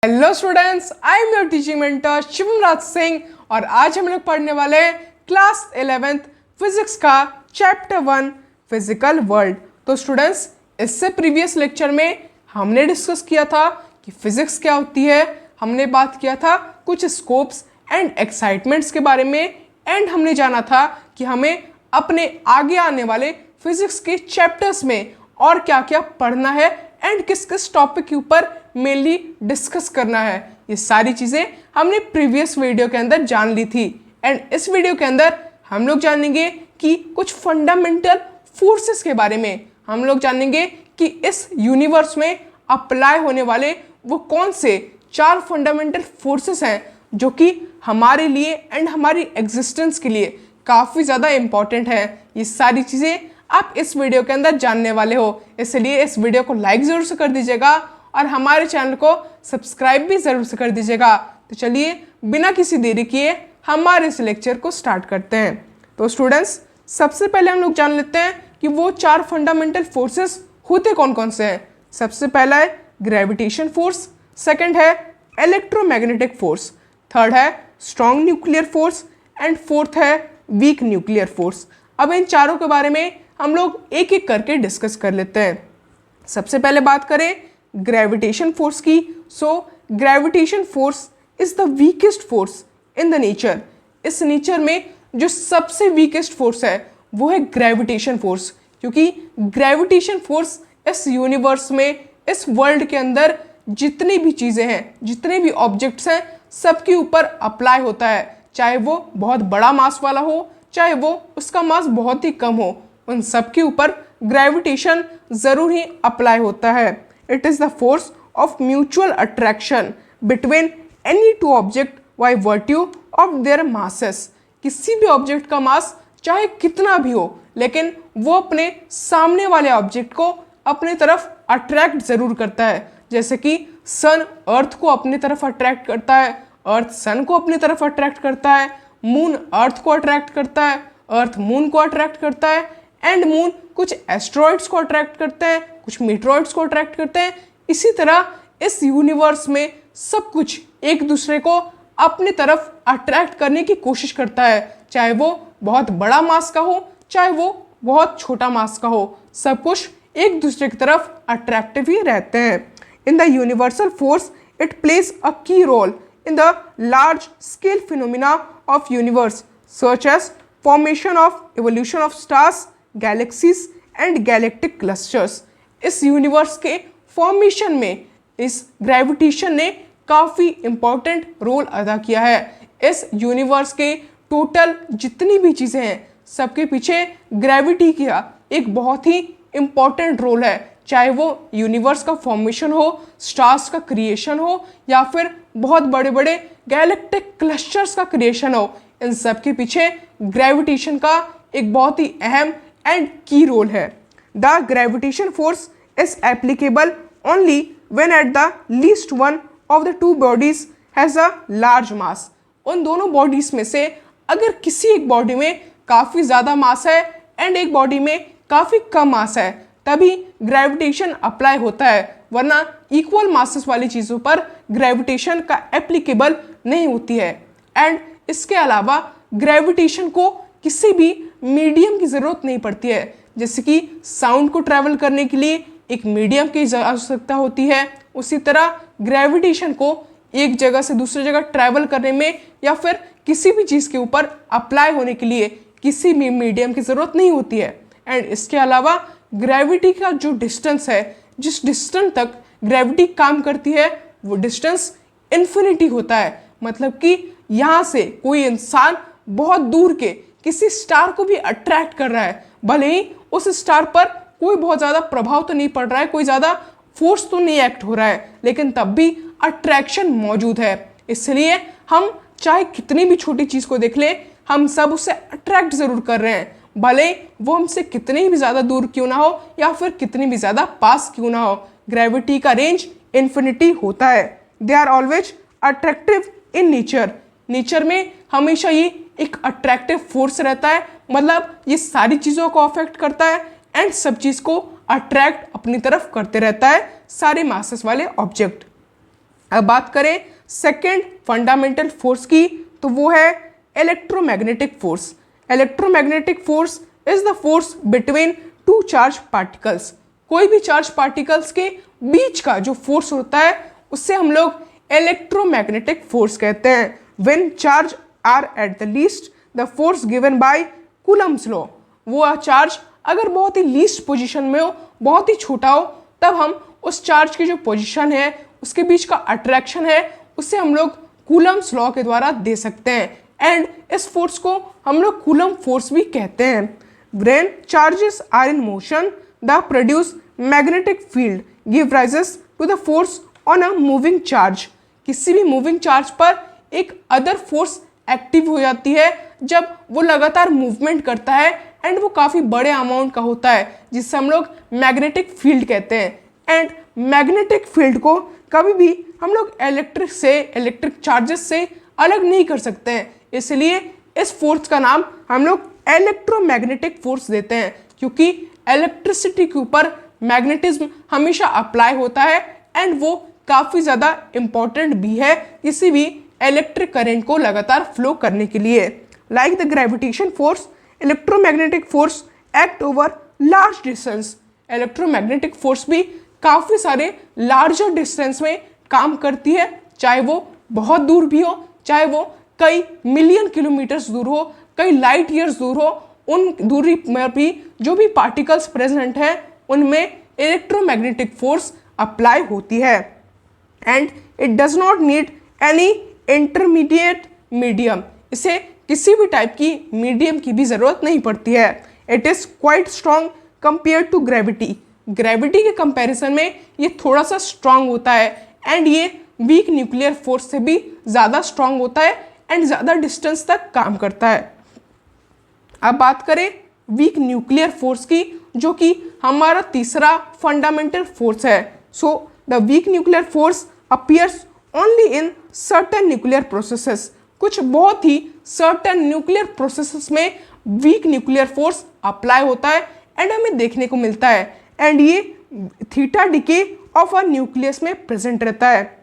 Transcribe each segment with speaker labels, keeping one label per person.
Speaker 1: Hello students, I am your teaching mentor Shivam Raj Singh और आज हम लोग पढ़ने वाले हैं क्लास 11th फिजिक्स का चैप्टर 1 फिजिकल वर्ल्ड। तो स्टूडेंट्स, इससे प्रीवियस लेक्चर में हमने डिस्कस किया था कि फिजिक्स क्या होती है। हमने बात किया था कुछ स्कोप्स एंड एक्साइटमेंट्स के बारे में एंड हमने जाना था कि हमें अपने आगे आने वाले फिजिक्स के चैप्टर्स में और क्या क्या पढ़ना है एंड किस किस टॉपिक के ऊपर मेनली डिस्कस करना है। ये सारी चीज़ें हमने प्रीवियस वीडियो के अंदर जान ली थी एंड इस वीडियो के अंदर हम लोग जानेंगे कि कुछ फंडामेंटल फोर्सेस के बारे में। हम लोग जानेंगे कि इस यूनिवर्स में अप्लाई होने वाले वो कौन से 4 फंडामेंटल फोर्सेस हैं जो कि हमारे लिए एंड हमारी एग्जिस्टेंस के लिए काफ़ी ज़्यादा इम्पॉर्टेंट है। ये सारी चीज़ें आप इस वीडियो के अंदर जानने वाले हो, इसलिए इस वीडियो को लाइक ज़रूर से कर दीजिएगा और हमारे चैनल को सब्सक्राइब भी ज़रूर से कर दीजिएगा। तो चलिए बिना किसी देरी किए हमारे इस लेक्चर को स्टार्ट करते हैं। तो स्टूडेंट्स, सबसे पहले हम लोग जान लेते हैं कि वो 4 फंडामेंटल फोर्सेस होते कौन कौन से हैं। सबसे पहला है ग्रेविटेशन फोर्स, सेकंड है इलेक्ट्रोमैग्नेटिक फोर्स, थर्ड है strong nuclear force and fourth है वीक न्यूक्लियर फोर्स। अब इन चारों के बारे में हम लोग एक एक करके डिस्कस कर लेते हैं। सबसे पहले बात करें ग्रेविटेशन फोर्स की। So gravitation force is the weakest force in the nature. इस नेचर में जो सबसे वीकेस्ट फोर्स है वो है ग्रेविटेशन फोर्स, क्योंकि ग्रेविटेशन फोर्स इस यूनिवर्स में, इस वर्ल्ड के अंदर जितनी भी चीज़ें हैं, जितने भी ऑब्जेक्ट्स हैं, सबके ऊपर अप्लाई होता है। चाहे वो बहुत बड़ा मास वाला हो, चाहे वो उसका मास बहुत ही कम हो, उन सब के ऊपर ग्रेविटेशन ज़रूर ही अप्लाई होता है। It is the force of mutual attraction between any two object by virtue of their masses. किसी भी ऑब्जेक्ट का मास चाहे कितना भी हो, लेकिन वो अपने सामने वाले ऑब्जेक्ट को अपने तरफ अट्रैक्ट ज़रूर करता है। जैसे कि सन अर्थ को अपनी तरफ अट्रैक्ट करता है, अर्थ सन को अपनी तरफ अट्रैक्ट करता है, मून अर्थ को अट्रैक्ट करता है, अर्थ मून को अट्रैक्ट करता है एंड मून कुछ एस्ट्रॉइड्स को अट्रैक्ट करते हैं, कुछ मीटरॉइड्स को अट्रैक्ट करते हैं। इसी तरह इस यूनिवर्स में सब कुछ एक दूसरे को अपनी तरफ अट्रैक्ट करने की कोशिश करता है, चाहे वो बहुत बड़ा मास का हो, चाहे वो बहुत छोटा मास का हो, सब कुछ एक दूसरे की तरफ अट्रैक्टिव ही रहते हैं। In the universal force it plays a की role in the large scale phenomena of universe such as formation of evolution of stars, galaxies and galactic clusters। इस यूनिवर्स के फॉर्मेशन में इस ग्रेविटेशन ने काफ़ी इम्पॉर्टेंट रोल अदा किया है। इस यूनिवर्स के टोटल जितनी भी चीज़ें हैं, सबके पीछे ग्रेविटी का एक बहुत ही इम्पॉर्टेंट रोल है। चाहे वो यूनिवर्स का फॉर्मेशन हो, स्टार्स का क्रिएशन हो या फिर बहुत बड़े बड़े गैलेक्टिक क्लस्टर्स का क्रिएशन हो, इन सब के पीछे ग्रेविटेशन का एक बहुत ही अहम एंड की रोल है। The gravitation force is applicable only when eight the least one of the two bodies has a large मास। उन दोनों बॉडीज में से अगर किसी एक बॉडी में काफ़ी ज़्यादा मास है एंड एक बॉडी में काफ़ी कम मास है, तभी ग्रेविटेशन अप्लाई होता है, वरना इक्वल मासेस वाली चीज़ों पर ग्रेविटेशन का एप्लीकेबल नहीं होती है। एंड इसके अलावा ग्रेविटेशन को किसी भी मीडियम की ज़रूरत नहीं पड़ती है। जैसे कि साउंड को ट्रैवल करने के लिए एक मीडियम की आवश्यकता होती है, उसी तरह ग्रेविटेशन को एक जगह से दूसरी जगह ट्रैवल करने में या फिर किसी भी चीज़ के ऊपर अप्लाई होने के लिए किसी भी मीडियम की ज़रूरत नहीं होती है। एंड इसके अलावा ग्रेविटी का जो डिस्टेंस है, जिस डिस्टेंस तक ग्रेविटी काम करती है, वो डिस्टेंस इन्फिनिटी होता है। मतलब कि यहाँ से कोई इंसान बहुत दूर के किसी स्टार को भी अट्रैक्ट कर रहा है, भले ही उस स्टार पर कोई बहुत ज़्यादा प्रभाव तो नहीं पड़ रहा है, कोई ज़्यादा फोर्स तो नहीं एक्ट हो रहा है, लेकिन तब भी अट्रैक्शन मौजूद है। इसलिए हम चाहे कितनी भी छोटी चीज़ को देख लें, हम सब उससे अट्रैक्ट ज़रूर कर रहे हैं, भले वो हमसे कितनी भी ज़्यादा दूर क्यों ना हो या फिर कितनी भी ज़्यादा पास क्यों ना हो। ग्रेविटी का रेंज इन्फिनिटी होता है। They are always attractive in nature. Nature में हमेशा ये एक अट्रैक्टिव फोर्स रहता है, मतलब ये सारी चीज़ों को अफेक्ट करता है एंड सब चीज़ को अट्रैक्ट अपनी तरफ करते रहता है, सारे मासेस वाले ऑब्जेक्ट। अब बात करें सेकेंड फंडामेंटल फोर्स की, तो वो है electromagnetic force. Electromagnetic force is the force between two charge particles. कोई भी चार्ज पार्टिकल्स के बीच का जो फोर्स होता है उससे हम लोग इलेक्ट्रोमैग्नेटिक फोर्स कहते हैं। When charge are at the least the force given by Coulomb's law, वो चार्ज अगर बहुत ही लीस्ट पोजीशन में हो, बहुत ही छोटा हो, तब हम उस चार्ज की जो पोजीशन है, उसके बीच का अट्रैक्शन है, उससे हम लोग कूलम्स लॉ के द्वारा दे सकते हैं। एंड इस फोर्स को हम लोग कूलम फोर्स भी कहते हैं। When charges are in motion the produce magnetic field give rises to the force on a moving charge. किसी भी मूविंग चार्ज पर एक अदर फोर्स एक्टिव हो जाती है जब वो लगातार मूवमेंट करता है एंड वो काफ़ी बड़े अमाउंट का होता है, जिससे हम लोग मैग्नेटिक फील्ड कहते हैं। एंड मैग्नेटिक फील्ड को कभी भी हम लोग इलेक्ट्रिक चार्जेस से अलग नहीं कर सकते हैं, इसलिए इस फोर्स का नाम हम लोग इलेक्ट्रोमैग्नेटिक फोर्स देते हैं, क्योंकि इलेक्ट्रिसिटी के ऊपर मैग्नेटिज्म हमेशा अप्लाई होता है एंड वो काफ़ी ज़्यादा इम्पॉर्टेंट भी है किसी भी इलेक्ट्रिक करंट को लगातार फ्लो करने के लिए। Like the gravitation force, electromagnetic force act over large distance. Electromagnetic force भी काफ़ी सारे लार्जर डिस्टेंस में काम करती है, चाहे वो बहुत दूर भी हो, चाहे वो कई मिलियन किलोमीटर्स दूर हो, कई लाइट ईयर्स दूर हो, उन दूरी में भी जो भी पार्टिकल्स प्रेजेंट हैं उनमें इलेक्ट्रोमैग्नेटिक फोर्स अप्लाई होती है। And it does not need any intermediate medium. इसे किसी भी टाइप की मीडियम की भी ज़रूरत नहीं पड़ती है। It is quite strong compare to gravity. Gravity के कंपैरिजन में ये थोड़ा सा स्ट्रांग होता है एंड ये वीक न्यूक्लियर फोर्स से भी ज़्यादा स्ट्रांग होता है एंड ज़्यादा डिस्टेंस तक काम करता है। अब बात करें वीक न्यूक्लियर फोर्स की, जो कि हमारा तीसरा फंडामेंटल फोर्स है। So the weak nuclear force appears only in certain nuclear processes. कुछ बहुत ही सर्टेन न्यूक्लियर प्रोसेसेस में वीक न्यूक्लियर फोर्स अप्लाई होता है एंड हमें देखने को मिलता है, एंड ये theta decay of a nucleus में प्रेजेंट रहता है।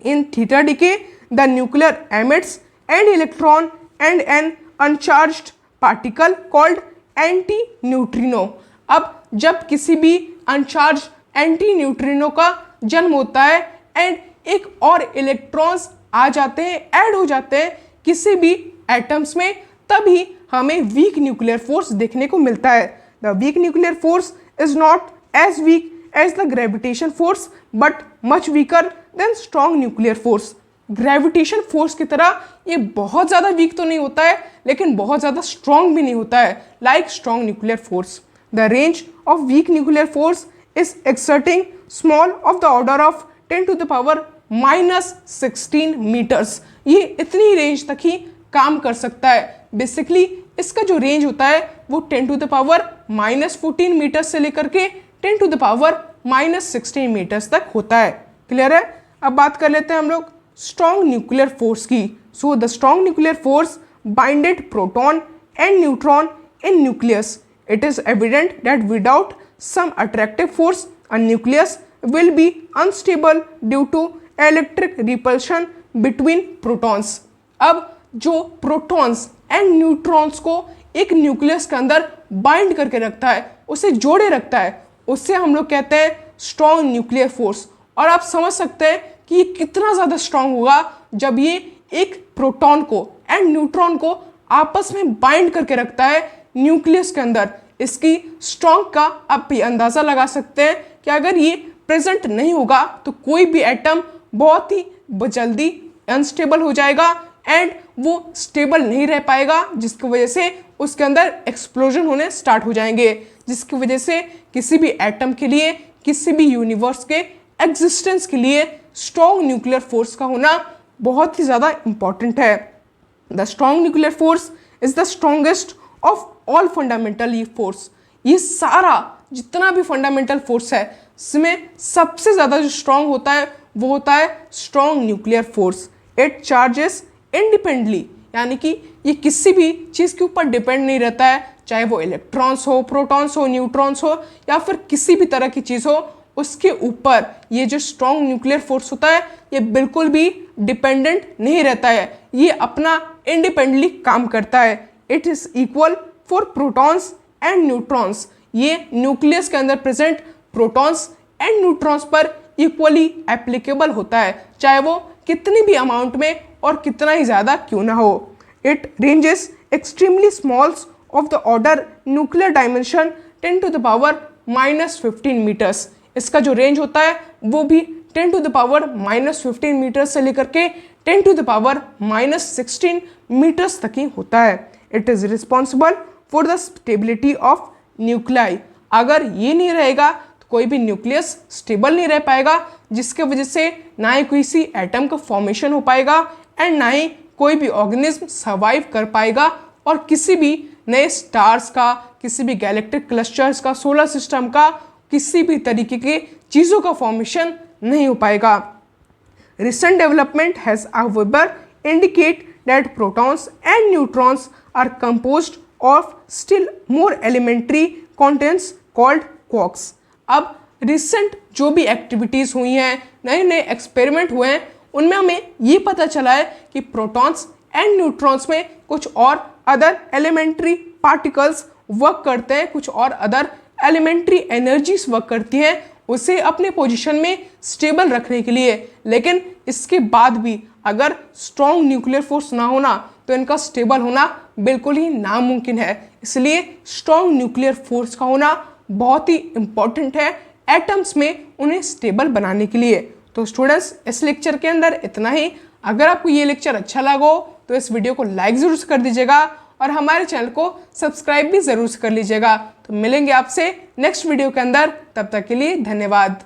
Speaker 1: In theta decay the nuclear emits and electron and an uncharged particle called anti neutrino. अब जब किसी भी अनचार्ज एंटी न्यूट्रिनो का जन्म होता है एंड एक और इलेक्ट्रॉन्स आ जाते हैं, ऐड हो जाते हैं किसी भी एटम्स में, तभी हमें वीक न्यूक्लियर फोर्स देखने को मिलता है। The weak nuclear force is not as weak as the gravitation force but much weaker than strong nuclear force. Gravitation force की तरह ये बहुत ज़्यादा वीक तो नहीं होता है, लेकिन बहुत ज़्यादा स्ट्रॉन्ग भी नहीं होता है like strong nuclear force. The range of weak nuclear force is exerting small of the order of 10 to the power -16 metres. ये इतनी रेंज तक ही काम कर सकता है। बेसिकली इसका जो रेंज होता है वो 10 to the power -14 मीटर्स से लेकर के 10 to the power -16 मीटर्स तक होता है। क्लियर है? अब बात कर लेते हैं हम लोग स्ट्रॉन्ग न्यूक्लियर फोर्स की। So the strong nuclear force binded proton and neutron in nucleus. It is evident that without some attractive force a nucleus will be unstable due to electric repulsion between protons। अब जो protons and neutrons को एक nucleus के अंदर bind करके रखता है, उसे जोड़े रखता है, उससे हम लोग कहते हैं स्ट्रॉन्ग न्यूक्लियर फोर्स। और आप समझ सकते हैं कि ये कितना ज़्यादा स्ट्रॉन्ग होगा जब ये एक प्रोटॉन को एंड न्यूट्रॉन को आपस में बाइंड करके रखता है न्यूक्लियस के अंदर। इसकी स्ट्रॉन्ग का आप भी अंदाज़ा लगा सकते हैं कि अगर ये प्रेजेंट नहीं होगा तो कोई भी एटम बहुत ही जल्दी अनस्टेबल हो जाएगा एंड वो स्टेबल नहीं रह पाएगा, जिसकी वजह से उसके अंदर एक्सप्लोजन होने स्टार्ट हो जाएंगे, जिसकी वजह से किसी भी एटम के लिए, किसी भी यूनिवर्स के एग्जिस्टेंस के लिए स्ट्रॉन्ग न्यूक्लियर फोर्स का होना बहुत ही ज़्यादा इंपॉर्टेंट है। The strong nuclear force is the strongest of all fundamental force. ये सारा जितना भी फंडामेंटल फोर्स है, इसमें सबसे ज़्यादा जो स्ट्रॉन्ग होता है वो होता है strong nuclear force. It charges independently, यानी कि ये किसी भी चीज़ के ऊपर डिपेंड नहीं रहता है, चाहे वो इलेक्ट्रॉन्स हो, प्रोटॉन्स हो, न्यूट्रॉन्स हो या फिर किसी भी तरह की चीज़ हो, उसके ऊपर ये जो स्ट्रॉन्ग न्यूक्लियर फोर्स होता है ये बिल्कुल भी डिपेंडेंट नहीं रहता है, ये अपना इंडिपेंडेंटली काम करता है। It is equal for protons and neutrons. ये न्यूक्लियस के अंदर प्रेजेंट प्रोटॉन्स एंड न्यूट्रॉन्स पर इक्वली एप्लीकेबल होता है, चाहे वो कितनी भी अमाउंट में और कितना ही ज़्यादा क्यों ना हो। It ranges extremely smalls of the order nuclear dimension 10 to the power -15 metres. इसका जो रेंज होता है वो भी 10 to the power -15 मीटर्स से लेकर के 10 to the power -16 मीटर्स तक ही होता है। It is responsible for the stability of nuclei. अगर ये नहीं रहेगा तो कोई भी न्यूक्लियस स्टेबल नहीं रह पाएगा, जिसके वजह से ना ही किसी एटम का फॉर्मेशन हो पाएगा एंड ना ही कोई भी ऑर्गेनिज्म सर्वाइव कर पाएगा और किसी भी नए स्टार्स का, किसी भी गैलेक्टिक क्लस्टर्स का, सोलर सिस्टम का किसी भी तरीके के चीज़ों का फॉर्मेशन नहीं हो पाएगा। Recent development has however indicate that protons and neutrons are composed of still more elementary contents called quarks। अब रिसेंट जो भी एक्टिविटीज़ हुई हैं, नए नए एक्सपेरिमेंट हुए हैं, उनमें हमें ये पता चला है कि प्रोटॉन्स एंड न्यूट्रॉन्स में कुछ और अदर एलिमेंट्री पार्टिकल्स वर्क करते हैं, कुछ और अदर एलिमेंट्री एनर्जीज वर्क करती हैं उसे अपने पोजीशन में स्टेबल रखने के लिए। लेकिन इसके बाद भी अगर स्ट्रॉन्ग न्यूक्लियर फोर्स ना होना तो इनका स्टेबल होना बिल्कुल ही नामुमकिन है। इसलिए स्ट्रॉन्ग न्यूक्लियर फोर्स का होना बहुत ही इम्पॉर्टेंट है एटम्स में उन्हें स्टेबल बनाने के लिए। तो स्टूडेंट्स, इस लेक्चर के अंदर इतना ही। अगर आपको ये लेक्चर अच्छा लगा हो तो इस वीडियो को लाइक ज़रूर से कर दीजिएगा और हमारे चैनल को सब्सक्राइब भी ज़रूर से कर लीजिएगा। तो मिलेंगे आपसे नेक्स्ट वीडियो के अंदर, तब तक के लिए धन्यवाद।